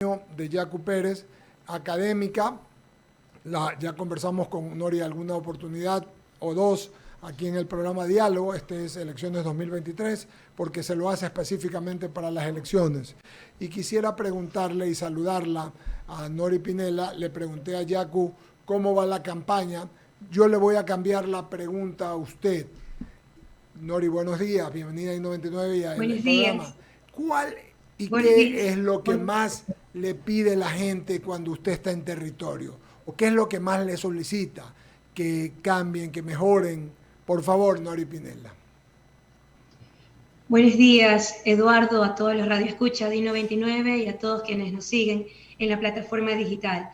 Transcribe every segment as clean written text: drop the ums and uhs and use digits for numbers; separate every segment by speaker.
Speaker 1: de Yacu Pérez, académica. Ya conversamos con Nori alguna oportunidad o dos aquí en el programa Diálogo. Este es Elecciones 2023, porque se lo hace específicamente para las elecciones. Y quisiera preguntarle y saludarla a Nori Pinella. Le pregunté a Yacu cómo va la campaña. Yo le voy a cambiar la pregunta a usted. Nori, buenos días, bienvenida a I99 y al
Speaker 2: Buenos
Speaker 1: programa.
Speaker 2: días.
Speaker 1: ¿Cuál y
Speaker 2: Buenos
Speaker 1: qué
Speaker 2: días.
Speaker 1: es lo que
Speaker 2: Bueno,
Speaker 1: más le pide la gente cuando usted está en territorio? ¿O qué es lo que más le solicita? Que cambien, que mejoren. Por favor, Nori Pinella.
Speaker 2: buenos días, Eduardo, a todos los radioescuchas de I99 y a todos quienes nos siguen en la plataforma digital.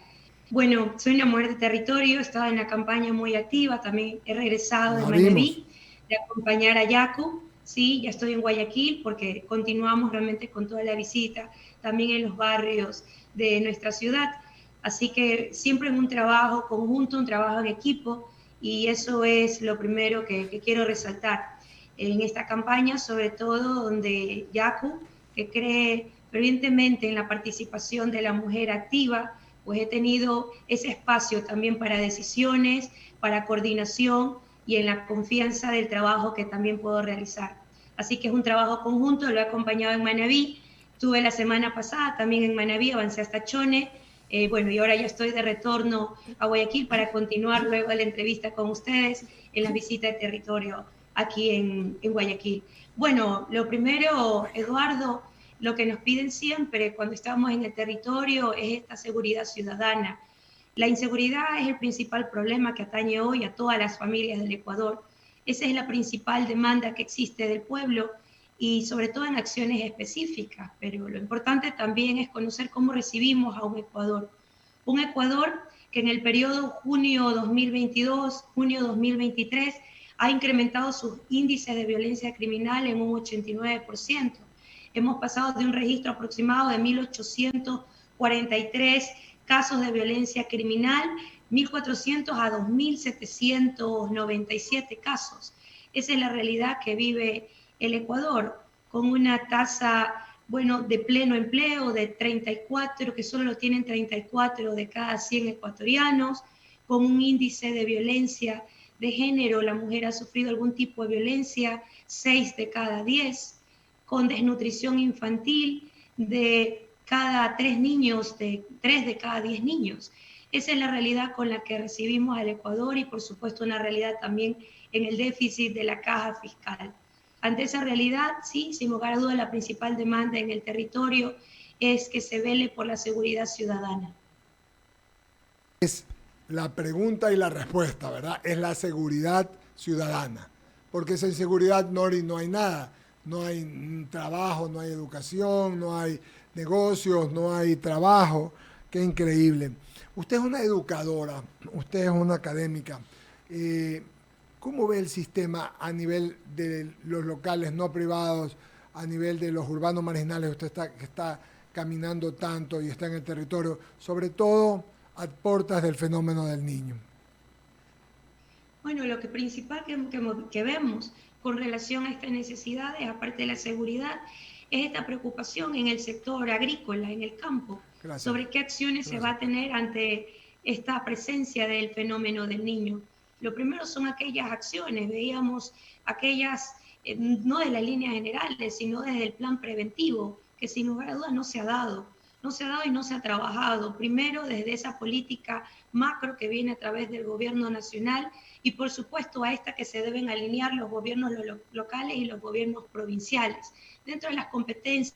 Speaker 2: Bueno, soy una mujer de territorio, he estado en la campaña muy activa, también he regresado de
Speaker 1: La vimos.
Speaker 2: Manabí de acompañar a Yacu, sí, ya estoy en Guayaquil porque continuamos realmente con toda la visita, también en los barrios de nuestra ciudad. Así que siempre en un trabajo conjunto, un trabajo en equipo, y eso es lo primero que quiero resaltar en esta campaña, sobre todo donde Yacu, que cree fervientemente en la participación de la mujer activa, pues he tenido ese espacio también para decisiones, para coordinación y en la confianza del trabajo que también puedo realizar. Así que es un trabajo conjunto, lo he acompañado en Manabí, estuve la semana pasada también en Manabí, avancé hasta Chone, bueno, y ahora ya estoy de retorno a Guayaquil para continuar luego de la entrevista con ustedes en la visita de territorio aquí en Guayaquil. Bueno, lo primero, Eduardo, lo que nos piden siempre cuando estamos en el territorio es esta seguridad ciudadana. La inseguridad es el principal problema que atañe hoy a todas las familias del Ecuador. Esa es la principal demanda que existe del pueblo y sobre todo en acciones específicas, pero lo importante también es conocer cómo recibimos a un Ecuador que en el periodo junio 2022, junio 2023 ha incrementado sus índices de violencia criminal en un 89%. Hemos pasado de un registro aproximado de 1.843 casos de violencia criminal, 1.400 a 2.797 casos. Esa es la realidad que vive el Ecuador, con una tasa, bueno, de pleno empleo de 34, que solo lo tienen 34 de cada 100 ecuatorianos, con un índice de violencia de género, la mujer ha sufrido algún tipo de violencia 6 de cada 10, con desnutrición infantil de cada 3 niños, de 3 de cada 10 niños. Esa es la realidad con la que recibimos al Ecuador y por supuesto una realidad también en el déficit de la caja fiscal. Ante esa realidad, sí, sin lugar a dudas, la principal demanda en el territorio es que se vele por la seguridad ciudadana.
Speaker 1: Es la pregunta y la respuesta, ¿verdad? Es la seguridad ciudadana. Porque sin seguridad, Nori, no hay nada. No hay trabajo, no hay educación, no hay negocios, no hay trabajo. Qué increíble. Usted es una educadora, usted es una académica. Eh, ¿Cómo ve el sistema a nivel de los locales no privados, a nivel de los urbanos marginales? Usted que está caminando tanto y está en el territorio, sobre todo a portas del fenómeno del niño.
Speaker 2: Bueno, lo que principal que vemos con relación a estas necesidades, aparte de la seguridad, es esta preocupación en el sector agrícola, en el campo,
Speaker 1: Gracias.
Speaker 2: sobre qué acciones se va
Speaker 1: Gracias.
Speaker 2: a tener ante esta presencia del fenómeno del niño. Lo primero son aquellas acciones, veíamos aquellas, no de las líneas generales, sino desde el plan preventivo, que sin lugar a dudas no se ha dado. No se ha dado y no se ha trabajado. Primero, desde esa política macro que viene a través del gobierno nacional y por supuesto a esta que se deben alinear los gobiernos locales y los gobiernos provinciales, dentro de las competencias,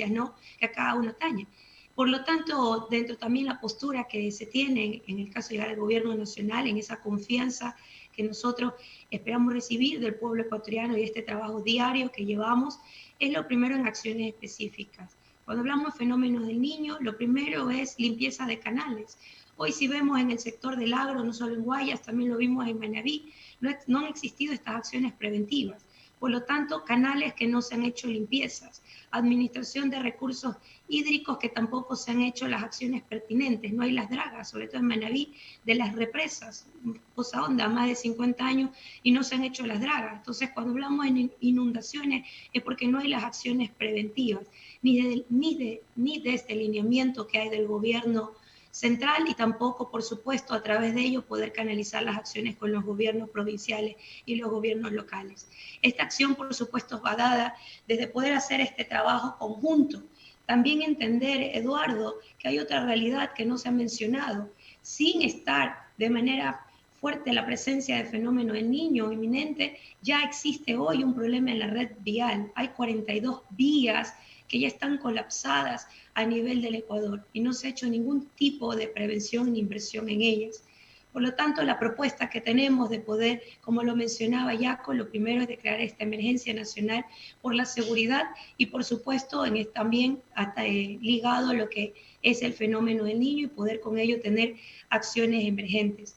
Speaker 2: ¿no?, que a cada uno atañe. Por lo tanto, dentro también la postura que se tiene en el caso de llegar al gobierno nacional, en esa confianza que nosotros esperamos recibir del pueblo ecuatoriano y este trabajo diario que llevamos, es lo primero en acciones específicas. Cuando hablamos de fenómenos del niño, lo primero es limpieza de canales. Hoy si vemos en el sector del agro, no solo en Guayas, también lo vimos en Manabí, no han existido estas acciones preventivas. Por lo tanto, canales que no se han hecho limpiezas. administración de recursos hídricos, que tampoco se han hecho las acciones pertinentes. No hay las dragas, sobre todo en Manabí, de las represas, Poza Honda, más de 50 años, y no se han hecho las dragas. Entonces, cuando hablamos de inundaciones, es porque no hay las acciones preventivas, ni de este lineamiento que hay del gobierno central, y tampoco, por supuesto, a través de ello poder canalizar las acciones con los gobiernos provinciales y los gobiernos locales. Esta acción, por supuesto, va dada desde poder hacer este trabajo conjunto. También entender, Eduardo, que hay otra realidad que no se ha mencionado. Sin estar de manera fuerte la presencia de fenómeno del Niño inminente, ya existe hoy un problema en la red vial. Hay 42 vías que ya están colapsadas a nivel del Ecuador y no se ha hecho ningún tipo de prevención ni inversión en ellas. Por lo tanto, la propuesta que tenemos de poder, como lo mencionaba Jaco, lo primero es declarar esta emergencia nacional por la seguridad y, por supuesto, también ligado a lo que es el fenómeno del Niño, y poder con ello tener acciones emergentes.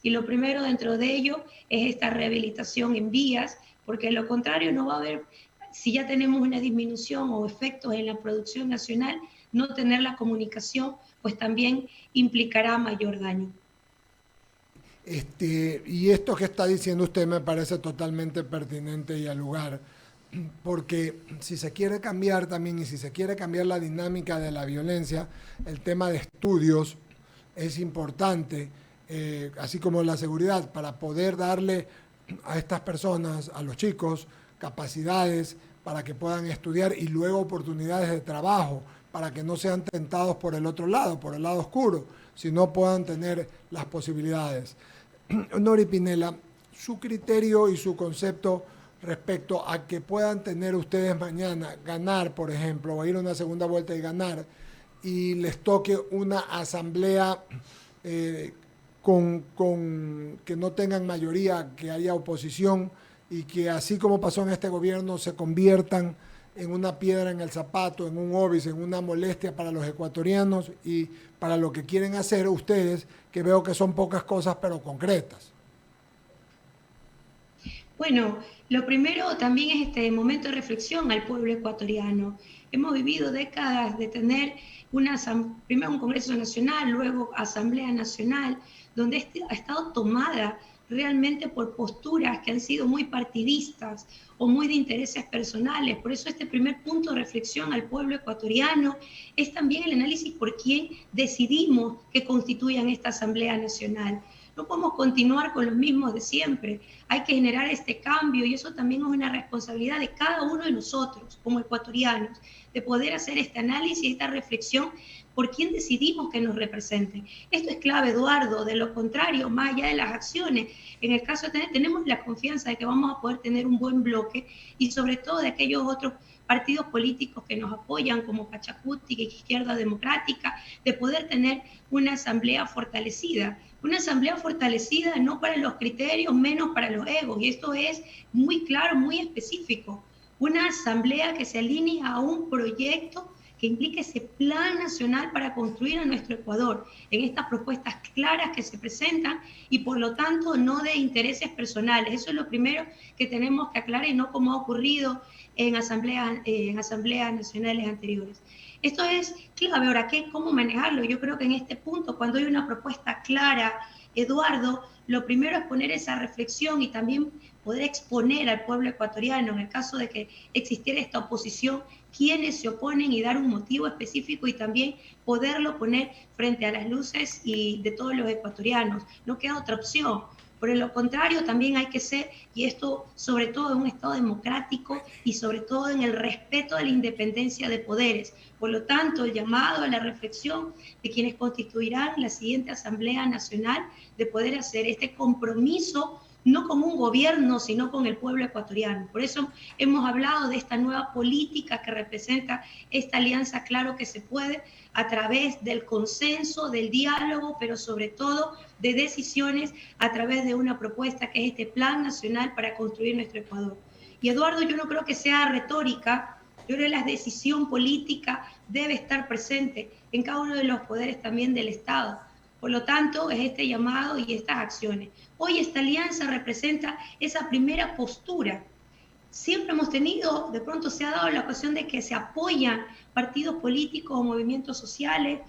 Speaker 2: Y lo primero dentro de ello es esta rehabilitación en vías, porque de lo contrario no va a haber, si ya tenemos una disminución o efectos en la producción nacional, no tener la comunicación, pues también implicará mayor daño.
Speaker 1: Y esto que está diciendo usted me parece totalmente pertinente y al lugar, porque si se quiere cambiar también, y si se quiere cambiar la dinámica de la violencia, el tema de estudios es importante, así como la seguridad, para poder darle a estas personas, a los chicos, capacidades para que puedan estudiar y luego oportunidades de trabajo, para que no sean tentados por el otro lado, por el lado oscuro, sino puedan tener las posibilidades. Nori Pinela, su criterio y su concepto respecto a que puedan tener ustedes mañana, ganar, por ejemplo, o ir a una segunda vuelta y ganar, y les toque una asamblea que no tengan mayoría, que haya oposición, y que así como pasó en este gobierno se conviertan en una piedra en el zapato, en un obis, en una molestia para los ecuatorianos y para lo que quieren hacer ustedes, que veo que son pocas cosas pero concretas.
Speaker 2: Bueno, lo primero también es este momento de reflexión al pueblo ecuatoriano. Hemos vivido décadas de tener primero un Congreso Nacional, luego Asamblea Nacional, donde ha estado tomada realmente por posturas que han sido muy partidistas o muy de intereses personales. Por eso este primer punto de reflexión al pueblo ecuatoriano es también el análisis por quién decidimos que constituyan esta Asamblea Nacional. No podemos continuar con los mismos de siempre. Hay que generar este cambio, y eso también es una responsabilidad de cada uno de nosotros como ecuatorianos, de poder hacer este análisis, esta reflexión por quién decidimos que nos representen. Esto es clave, Eduardo. De lo contrario, más allá de las acciones, en el caso de tenemos la confianza de que vamos a poder tener un buen bloque, y sobre todo de aquellos otros partidos políticos que nos apoyan, como Pachacuti, Izquierda Democrática, de poder tener una asamblea fortalecida. Una asamblea fortalecida no para los criterios, menos para los egos, y esto es muy claro, muy específico. Una asamblea que se alinee a un proyecto que implique ese plan nacional para construir a nuestro Ecuador, en estas propuestas claras que se presentan, y por lo tanto no de intereses personales. Eso es lo primero que tenemos que aclarar, y no como ha ocurrido en asambleas nacionales anteriores. Esto es clave. Ahora, ¿cómo manejarlo? Yo creo que en este punto, cuando hay una propuesta clara, Eduardo, lo primero es poner esa reflexión y también poder exponer al pueblo ecuatoriano, en el caso de que existiera esta oposición, quiénes se oponen, y dar un motivo específico, y también poderlo poner frente a las luces y de todos los ecuatorianos. No queda otra opción. Por lo contrario, también hay que ser, y esto sobre todo en un Estado democrático y sobre todo en el respeto de la independencia de poderes. Por lo tanto, el llamado a la reflexión de quienes constituirán la siguiente Asamblea Nacional, de poder hacer este compromiso no con un gobierno, sino con el pueblo ecuatoriano. Por eso hemos hablado de esta nueva política que representa esta alianza Claro que se puede, a través del consenso, del diálogo, pero sobre todo de decisiones a través de una propuesta que es este Plan Nacional para construir nuestro Ecuador. Y Eduardo, yo no creo que sea retórica, yo creo que la decisión política debe estar presente en cada uno de los poderes también del Estado. Por lo tanto, es este llamado y estas acciones. Hoy esta alianza representa esa primera postura. siempre hemos tenido, de pronto se ha dado la ocasión de que se apoyan partidos políticos o movimientos sociales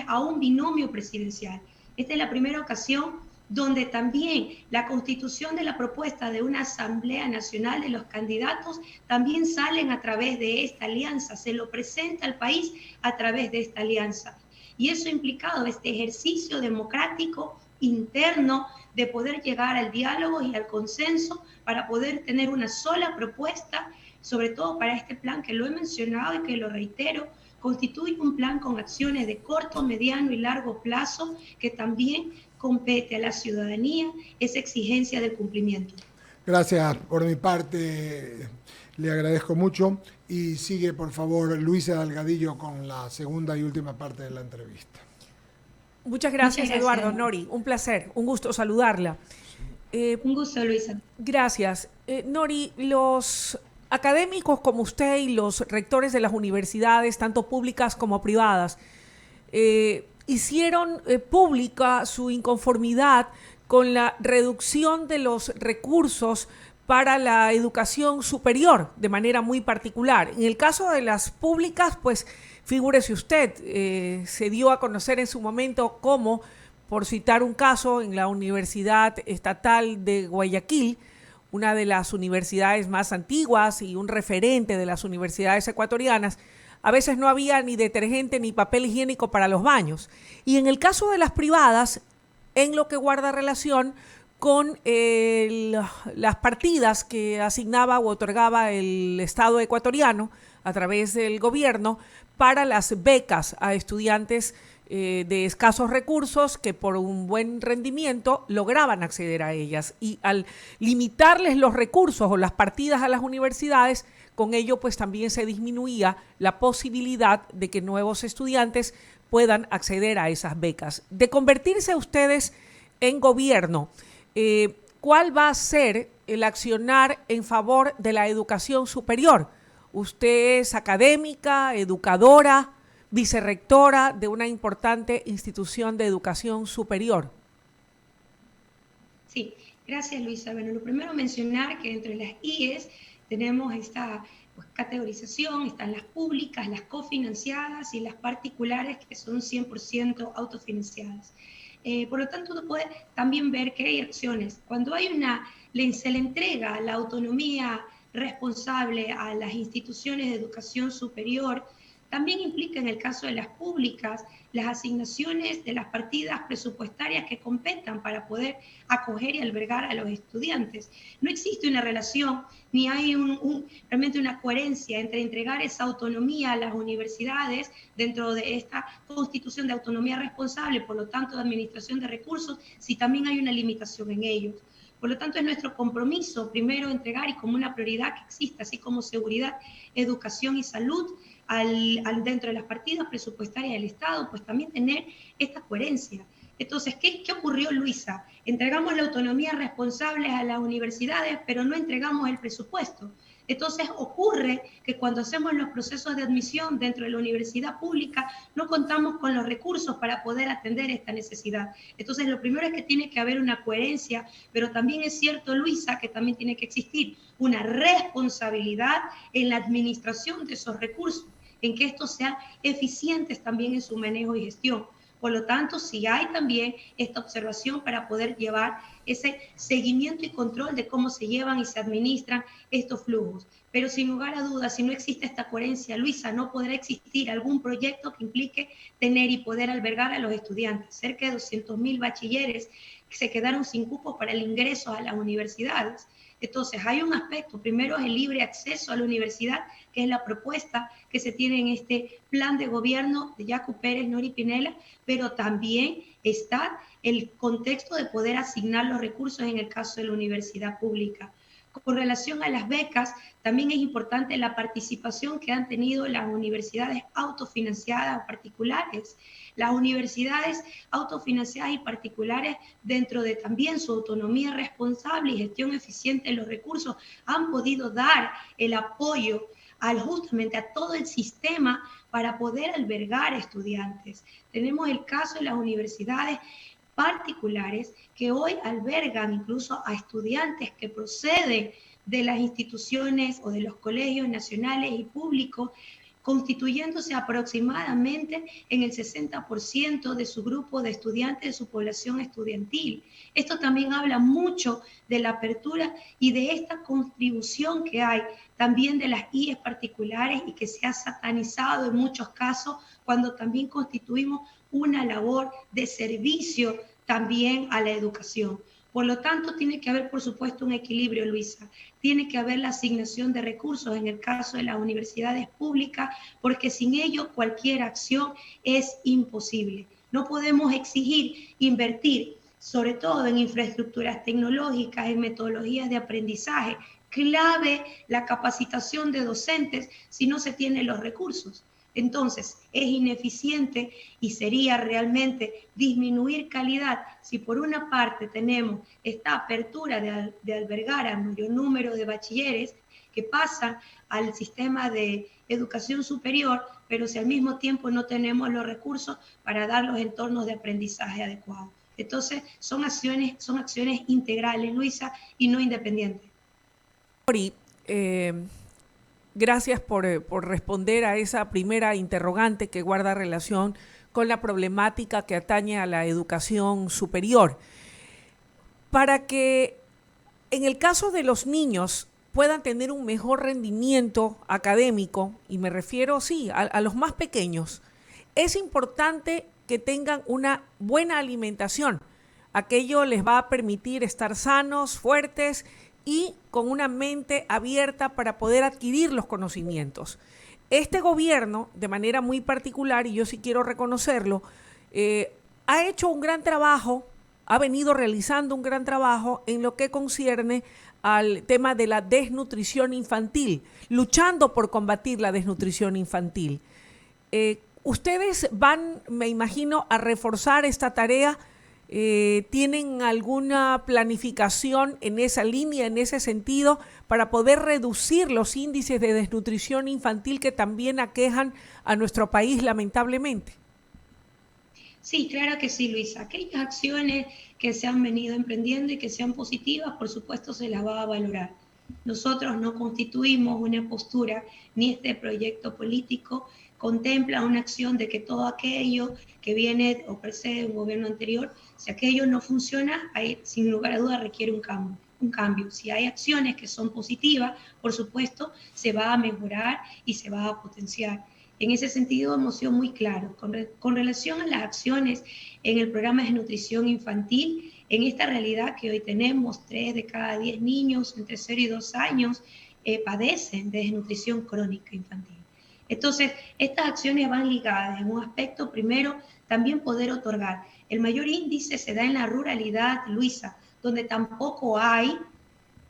Speaker 2: a un binomio presidencial. Esta es la primera ocasión donde también la constitución de la propuesta de una Asamblea Nacional de los candidatos también salen a través de esta alianza, se lo presenta al país a través de esta alianza. Y eso ha implicado este ejercicio democrático interno de poder llegar al diálogo y al consenso para poder tener una sola propuesta, sobre todo para este plan que lo he mencionado y que lo reitero, constituye un plan con acciones de corto, mediano y largo plazo que también compete a la ciudadanía esa exigencia del cumplimiento.
Speaker 1: Gracias, por mi parte le agradezco mucho y sigue por favor Luisa Delgadillo con la segunda y última parte de la entrevista.
Speaker 3: Muchas gracias, Eduardo. Nori, un placer, un gusto saludarla.
Speaker 2: Un gusto, Luisa.
Speaker 3: Gracias. Nori, los académicos como usted y los rectores de las universidades, tanto públicas como privadas, hicieron pública su inconformidad con la reducción de los recursos para la educación superior de manera muy particular. En el caso de las públicas, pues figúrese usted, se dio a conocer en su momento cómo, por citar un caso, en la Universidad Estatal de Guayaquil, una de las universidades más antiguas y un referente de las universidades ecuatorianas, a veces no había ni detergente ni papel higiénico para los baños. Y en el caso de las privadas, en lo que guarda relación con las partidas que asignaba o otorgaba el Estado ecuatoriano a través del gobierno para las becas a estudiantes de escasos recursos que por un buen rendimiento lograban acceder a ellas. Y al limitarles los recursos o las partidas a las universidades, con ello pues también se disminuía la posibilidad de que nuevos estudiantes puedan acceder a esas becas. De convertirse ustedes en gobierno, ¿cuál va a ser el accionar en favor de la educación superior? Usted es académica, educadora, vicerrectora de una importante institución de educación superior.
Speaker 2: Sí, gracias, Luisa. Bueno, lo primero mencionar que entre las IES tenemos esta categorización, están las públicas, las cofinanciadas y las particulares que son 100% autofinanciadas. Por lo tanto, uno puede también ver que hay acciones. Cuando hay se le entrega la autonomía responsable a las instituciones de educación superior, también implica en el caso de las públicas las asignaciones de las partidas presupuestarias que competan para poder acoger y albergar a los estudiantes. No existe una relación ni hay realmente una coherencia entre entregar esa autonomía a las universidades dentro de esta constitución de autonomía responsable, por lo tanto de administración de recursos, si también hay una limitación en ellos. Por lo tanto, es nuestro compromiso primero entregar y como una prioridad que exista, así como seguridad, educación y salud, dentro de las partidas presupuestarias del Estado, pues también tener esta coherencia. Entonces, ¿qué ocurrió, Luisa? Entregamos la autonomía responsable a las universidades, pero no entregamos el presupuesto. Entonces ocurre que cuando hacemos los procesos de admisión dentro de la universidad pública no contamos con los recursos para poder atender esta necesidad. Entonces lo primero es que tiene que haber una coherencia, pero también es cierto, Luisa, que también tiene que existir una responsabilidad en la administración de esos recursos, en que estos sean eficientes también en su manejo y gestión. Por lo tanto, sí hay también esta observación para poder llevar ese seguimiento y control de cómo se llevan y se administran estos flujos. Pero sin lugar a dudas, si no existe esta coherencia, Luisa, no podrá existir algún proyecto que implique tener y poder albergar a los estudiantes. Cerca de 200.000 bachilleres que se quedaron sin cupos para el ingreso a las universidades. Entonces, hay un aspecto, primero es el libre acceso a la universidad, que es la propuesta que se tiene en este plan de gobierno de Yacu Pérez, Nori Pinela, pero también está el contexto de poder asignar los recursos en el caso de la universidad pública. Con relación a las becas, también es importante la participación que han tenido las universidades autofinanciadas o particulares. Las universidades autofinanciadas y particulares, dentro de también su autonomía responsable y gestión eficiente de los recursos, han podido dar el apoyo justamente a todo el sistema para poder albergar estudiantes. Tenemos el caso de las universidades particulares que hoy albergan incluso a estudiantes que proceden de las instituciones o de los colegios nacionales y públicos, constituyéndose aproximadamente en el 60% de su grupo de estudiantes, de su población estudiantil. Esto también habla mucho de la apertura y de esta contribución que hay también de las IES particulares y que se ha satanizado en muchos casos cuando también constituimos una labor de servicio también a la educación. Por lo tanto, tiene que haber, por supuesto, un equilibrio, Luisa. Tiene que haber la asignación de recursos en el caso de las universidades públicas, porque sin ello cualquier acción es imposible. No podemos exigir invertir, sobre todo en infraestructuras tecnológicas, en metodologías de aprendizaje, clave la capacitación de docentes si no se tienen los recursos. Entonces, es ineficiente y sería realmente disminuir calidad si por una parte tenemos esta apertura de albergar al mayor número de bachilleres que pasan al sistema de educación superior, pero si al mismo tiempo no tenemos los recursos para dar los entornos de aprendizaje adecuados. Entonces, son acciones integrales, Luisa, y no independientes.
Speaker 3: Gracias por responder a esa primera interrogante que guarda relación con la problemática que atañe a la educación superior. Para que en el caso de los niños puedan tener un mejor rendimiento académico, y me refiero, sí, a los más pequeños, es importante que tengan una buena alimentación. Aquello les va a permitir estar sanos, fuertes y con una mente abierta para poder adquirir los conocimientos. Este gobierno, de manera muy particular, y yo sí quiero reconocerlo, ha hecho un gran trabajo, ha venido realizando un gran trabajo en lo que concierne al tema de la desnutrición infantil, luchando por combatir la desnutrición infantil. Ustedes van, me imagino, a reforzar esta tarea. ¿Tienen alguna planificación en esa línea, en ese sentido, para poder reducir los índices de desnutrición infantil que también aquejan a nuestro país, lamentablemente?
Speaker 2: Sí, claro que sí, Luisa. Aquellas acciones que se han venido emprendiendo y que sean positivas, por supuesto, se las va a valorar. Nosotros no constituimos una postura, ni este proyecto político contempla una acción de que todo aquello que viene o precede un gobierno anterior, si aquello no funciona, ahí, sin lugar a dudas requiere un cambio. Si hay acciones que son positivas, por supuesto, se va a mejorar y se va a potenciar. En ese sentido, hemos sido muy claros. Con relación a las acciones en el programa de nutrición infantil, en esta realidad que hoy tenemos, 3 de cada 10 niños entre 0 y 2 años padecen de desnutrición crónica infantil. Entonces, estas acciones van ligadas en un aspecto, primero, también poder otorgar. El mayor índice se da en la ruralidad, Luisa, donde tampoco hay,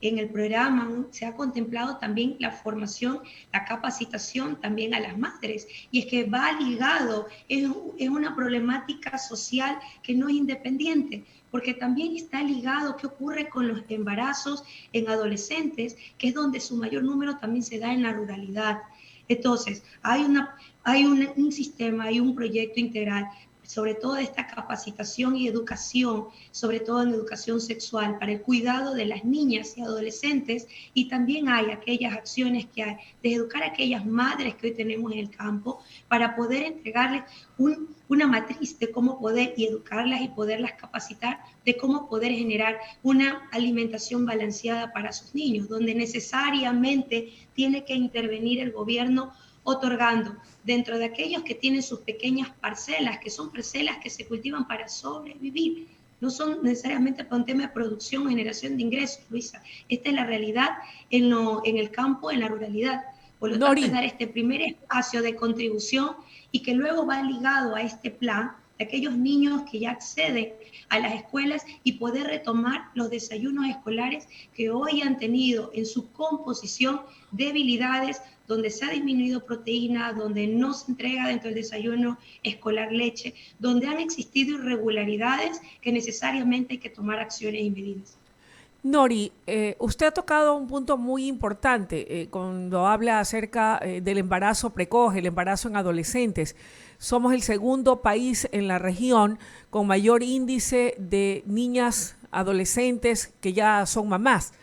Speaker 2: en el programa se ha contemplado también la formación, la capacitación también a las madres. Y es que va ligado, es una problemática social que no es independiente, porque también está ligado qué ocurre con los embarazos en adolescentes, que es donde su mayor número también se da en la ruralidad. Entonces, hay un sistema, hay un proyecto integral, sobre todo de esta capacitación y educación, sobre todo en educación sexual, para el cuidado de las niñas y adolescentes, y también hay aquellas acciones que hay de educar a aquellas madres que hoy tenemos en el campo, para poder entregarles una matriz de cómo poder y educarlas y poderlas capacitar, de cómo poder generar una alimentación balanceada para sus niños, donde necesariamente tiene que intervenir el gobierno otorgando dentro de aquellos que tienen sus pequeñas parcelas, que son parcelas que se cultivan para sobrevivir, no son necesariamente para un tema de producción o generación de ingresos, Luisa. Esta es la realidad en el campo, en la ruralidad. Por lo tanto, es dar este primer espacio de contribución y que luego va ligado a este plan de aquellos niños que ya acceden a las escuelas y poder retomar los desayunos escolares que hoy han tenido en su composición debilidades, donde se ha disminuido proteína, donde no se entrega dentro del desayuno escolar leche, donde han existido irregularidades que necesariamente hay que tomar acciones y medidas.
Speaker 3: Nori, usted ha tocado un punto muy importante cuando habla acerca del embarazo precoz, el embarazo en adolescentes. Somos el segundo país en la región con mayor índice de niñas adolescentes que ya son mamás.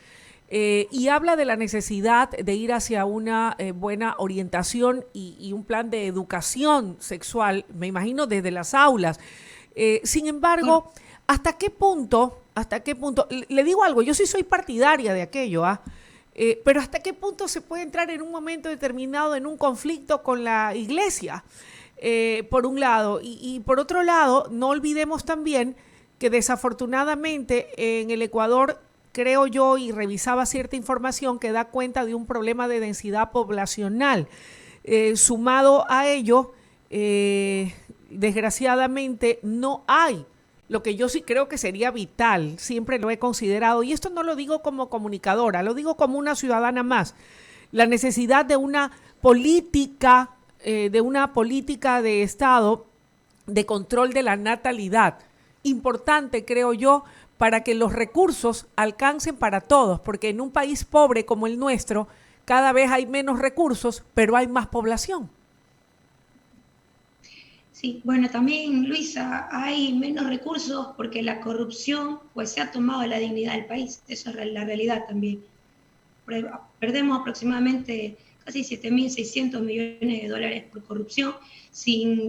Speaker 3: y habla de la necesidad de ir hacia una buena orientación y un plan de educación sexual, me imagino desde las aulas. Sin embargo, ¿hasta qué punto, le digo algo, yo sí soy partidaria de aquello, pero hasta qué punto se puede entrar en un momento determinado en un conflicto con la iglesia, por un lado, y por otro lado, no olvidemos también que desafortunadamente en el Ecuador, creo yo, y revisaba cierta información que da cuenta de un problema de densidad poblacional. Sumado a ello, desgraciadamente no hay lo que yo sí creo que sería vital, siempre lo he considerado, y esto no lo digo como comunicadora, lo digo como una ciudadana más, la necesidad de una política de Estado de control de la natalidad. Importante, creo yo, para que los recursos alcancen para todos, porque en un país pobre como el nuestro, cada vez hay menos recursos, pero hay más población.
Speaker 2: Sí, bueno, también, Luisa, hay menos recursos porque la corrupción pues se ha tomado la dignidad del país. Eso es la realidad también. Perdemos aproximadamente casi 7.600 millones de dólares por corrupción,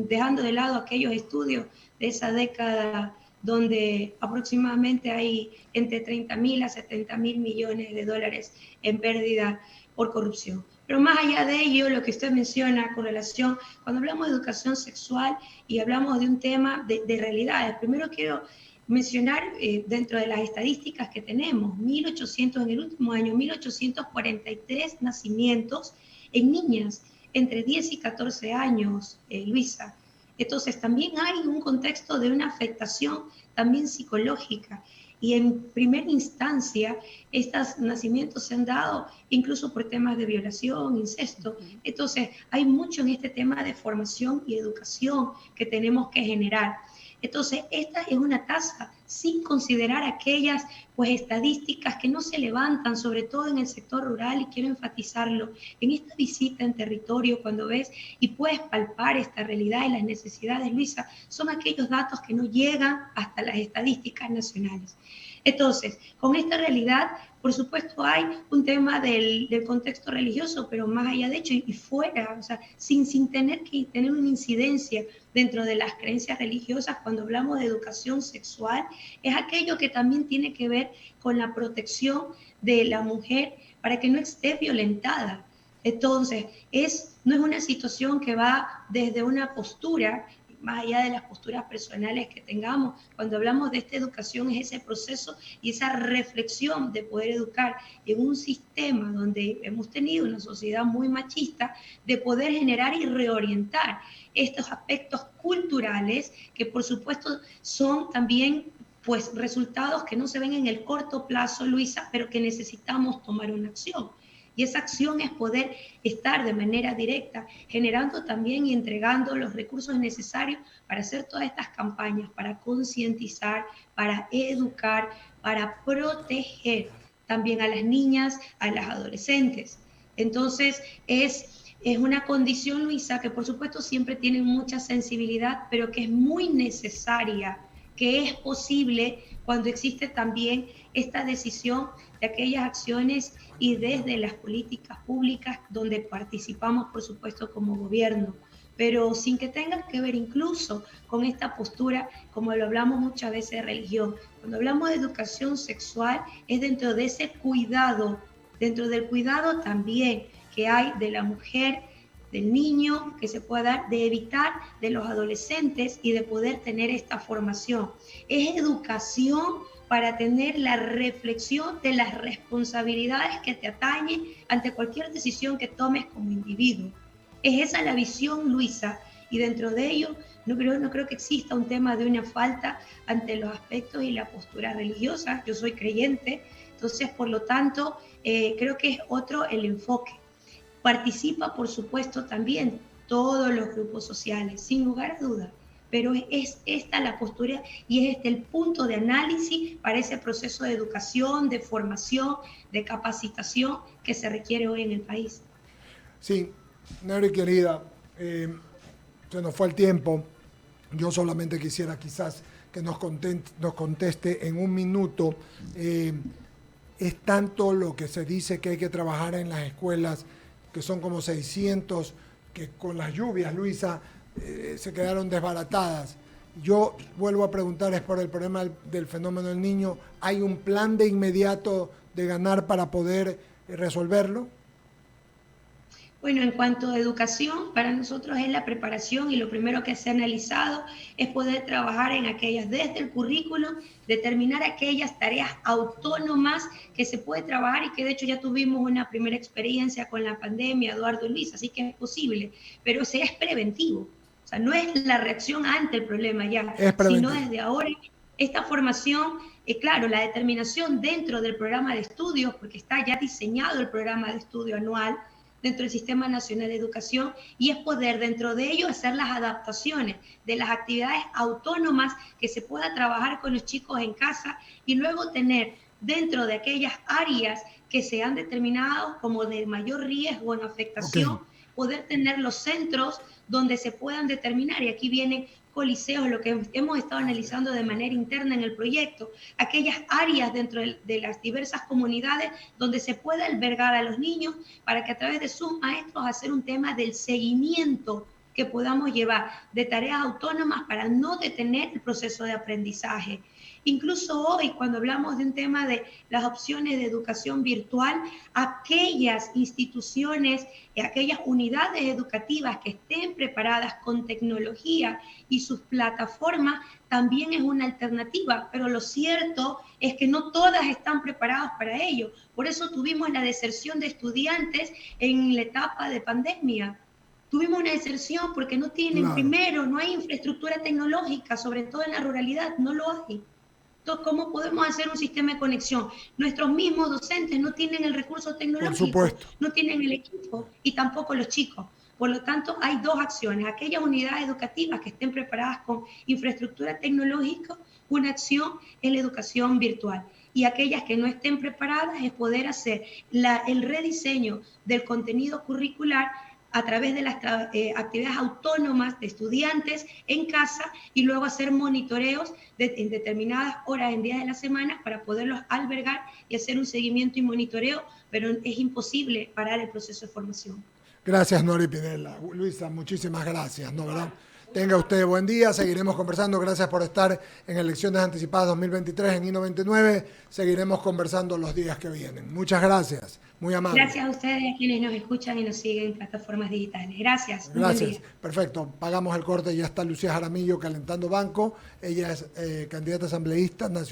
Speaker 2: dejando de lado aquellos estudios de esa década donde aproximadamente hay entre 30.000 a 70.000 millones de dólares en pérdida por corrupción. Pero más allá de ello, lo que usted menciona con relación, cuando hablamos de educación sexual y hablamos de un tema de realidades, primero quiero mencionar dentro de las estadísticas que tenemos, 1.800 en el último año, 1.843 nacimientos en niñas entre 10 y 14 años, Luisa. Entonces también hay un contexto de una afectación también psicológica. Y en primera instancia, estos nacimientos se han dado incluso por temas de violación, incesto. Entonces, hay mucho en este tema de formación y educación que tenemos que generar. Entonces, esta es una tasa sin considerar aquellas estadísticas que no se levantan, sobre todo en el sector rural, y quiero enfatizarlo. En esta visita en territorio, cuando ves y puedes palpar esta realidad y las necesidades, Luisa, son aquellos datos que no llegan hasta las estadísticas nacionales. Entonces, con esta realidad, por supuesto, hay un tema del contexto religioso, pero más allá de hecho y fuera, o sea, sin tener que tener una incidencia dentro de las creencias religiosas, cuando hablamos de educación sexual, es aquello que también tiene que ver con la protección de la mujer para que no esté violentada. Entonces, no es una situación que va desde una postura, más allá de las posturas personales que tengamos. Cuando hablamos de esta educación, es ese proceso y esa reflexión de poder educar en un sistema donde hemos tenido una sociedad muy machista, de poder generar y reorientar estos aspectos culturales que por supuesto son también resultados que no se ven en el corto plazo, Luisa, pero que necesitamos tomar una acción. Y esa acción es poder estar de manera directa generando también y entregando los recursos necesarios para hacer todas estas campañas, para concientizar, para educar, para proteger también a las niñas, a las adolescentes. Entonces, es una condición, Luisa, que por supuesto siempre tiene mucha sensibilidad, pero que es muy necesaria, que es posible cuando existe también esta decisión de aquellas acciones y desde las políticas públicas donde participamos, por supuesto, como gobierno, pero sin que tenga que ver incluso con esta postura, como lo hablamos muchas veces de religión. Cuando hablamos de educación sexual, es dentro de ese cuidado, dentro del cuidado también que hay de la mujer, del niño, que se pueda dar, de evitar de los adolescentes y de poder tener esta formación. Es educación para tener la reflexión de las responsabilidades que te atañen ante cualquier decisión que tomes como individuo. Es esa la visión, Luisa, y dentro de ello no creo que exista un tema de una falta ante los aspectos y la postura religiosa. Yo soy creyente, entonces por lo tanto creo que es otro el enfoque. Participa, por supuesto, también todos los grupos sociales, sin lugar a dudas, pero es esta la postura y es este el punto de análisis para ese proceso de educación, de formación, de capacitación que se requiere hoy en el país.
Speaker 1: Sí, Nery querida, se nos fue el tiempo. Yo solamente quisiera quizás que nos conteste en un minuto es tanto lo que se dice que hay que trabajar en las escuelas, que son como 600, que con las lluvias, Luisa, se quedaron desbaratadas. Yo vuelvo a preguntar, es por el problema del fenómeno del Niño. ¿Hay un plan de inmediato de ganar para poder resolverlo?
Speaker 2: Bueno, en cuanto a educación, para nosotros es la preparación y lo primero que se ha analizado es poder trabajar en aquellas, desde el currículum, determinar aquellas tareas autónomas que se puede trabajar y que de hecho ya tuvimos una primera experiencia con la pandemia, Eduardo y Luis, así que es posible, pero ese es preventivo. O sea, no es la reacción ante el problema ya, sino desde ahora esta formación, claro, la determinación dentro del programa de estudios, porque está ya diseñado el programa de estudio anual dentro del Sistema Nacional de Educación, y es poder dentro de ello hacer las adaptaciones de las actividades autónomas que se pueda trabajar con los chicos en casa y luego tener dentro de aquellas áreas que se han determinado como de mayor riesgo en afectación, poder tener los centros donde se puedan determinar, y aquí vienen coliseos, lo que hemos estado analizando de manera interna en el proyecto, aquellas áreas dentro de las diversas comunidades donde se pueda albergar a los niños para que a través de sus maestros hacer un tema del seguimiento que podamos llevar de tareas autónomas para no detener el proceso de aprendizaje. Incluso hoy, cuando hablamos de un tema de las opciones de educación virtual, aquellas instituciones, aquellas unidades educativas que estén preparadas con tecnología y sus plataformas, también es una alternativa, pero lo cierto es que no todas están preparadas para ello. Por eso tuvimos la deserción de estudiantes en la etapa de pandemia. Tuvimos una deserción porque no tienen, primero, no hay infraestructura tecnológica, sobre todo en la ruralidad, no lo hay. Entonces, ¿cómo podemos hacer un sistema de conexión? Nuestros mismos docentes no tienen el recurso tecnológico, no tienen el equipo y tampoco los chicos. Por lo tanto, hay dos acciones. Aquellas unidades educativas que estén preparadas con infraestructura tecnológica, una acción es la educación virtual. Y aquellas que no estén preparadas es poder hacer el rediseño del contenido curricular a través de las actividades autónomas de estudiantes en casa y luego hacer monitoreos en determinadas horas en días de la semana para poderlos albergar y hacer un seguimiento y monitoreo, pero es imposible parar el proceso de formación.
Speaker 1: Gracias, Nori Pinella. Luisa, muchísimas gracias, ¿no, verdad? Tenga usted buen día, seguiremos conversando. Gracias por estar en Elecciones Anticipadas 2023 en I99. Seguiremos conversando los días que vienen. Muchas gracias, muy amable.
Speaker 2: Gracias a ustedes, a quienes nos escuchan y nos siguen en plataformas digitales. Gracias.
Speaker 1: Gracias, perfecto. Pagamos el corte, ya está Lucía Jaramillo calentando banco. Ella es candidata asambleísta nacional.